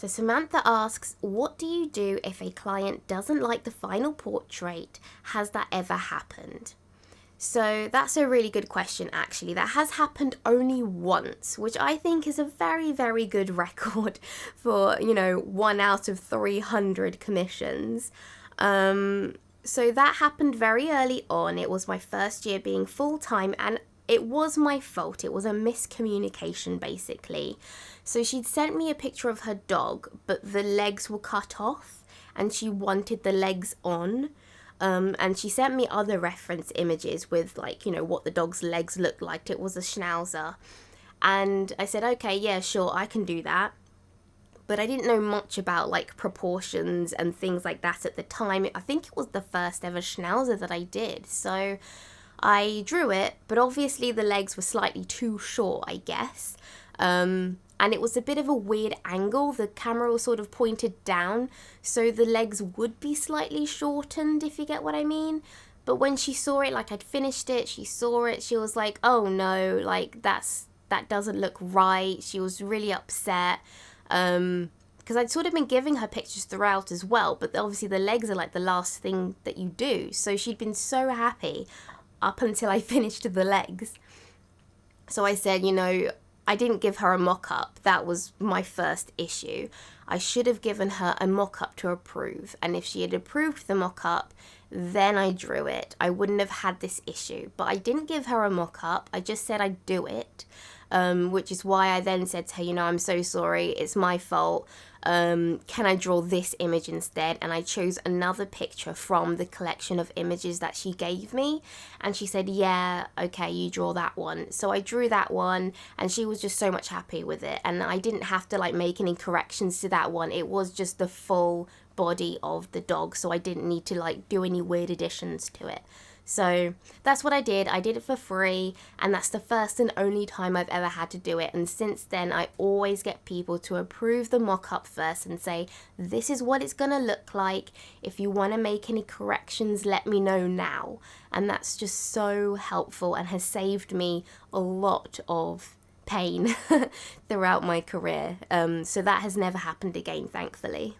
So Samantha asks, what do you do if a client doesn't like the final portrait? Has that ever happened? So that's a really good question, actually. That has happened only once, which I think is a very, very good record for, 1 out of 300 commissions. So that happened very early on. It was my first year being full-time, and it was my fault. It was a miscommunication, basically. So she'd sent me a picture of her dog, but the legs were cut off, and she wanted the legs on. And she sent me other reference images with, what the dog's legs looked like. It was a Schnauzer. And I said, okay, yeah, sure, I can do that. But I didn't know much about, proportions and things like that at the time. I think it was the first ever Schnauzer that I did. So I drew it, but obviously the legs were slightly too short, I guess. And it was a bit of a weird angle. The camera was sort of pointed down, so the legs would be slightly shortened, if you get what I mean. But when she saw it, I'd finished it, she saw it, she was like, oh no, that doesn't look right. She was really upset. Because I'd sort of been giving her pictures throughout as well, but obviously the legs are the last thing that you do. So she'd been so happy up until I finished the legs. So I said, I didn't give her a mock-up. That was my first issue. I should have given her a mock-up to approve. And if she had approved the mock-up, then I drew it. I wouldn't have had this issue. But I didn't give her a mock-up. I just said I'd do it. Which is why I then said to her, I'm so sorry. It's my fault. Can I draw this image instead? And I chose another picture from the collection of images that she gave me, and she said, yeah, okay, you draw that one. So I drew that one, and she was just so much happy with it, and I didn't have to make any corrections to that one. It was just the full body of the dog, so I didn't need to do any weird additions to it. So that's what I did. I did it for free, and that's the first and only time I've ever had to do it. And since then, I always get people to approve the mock-up first and say, this is what it's gonna look like. If you want to make any corrections, let me know now. And that's just so helpful and has saved me a lot of pain throughout my career. So that has never happened again, thankfully.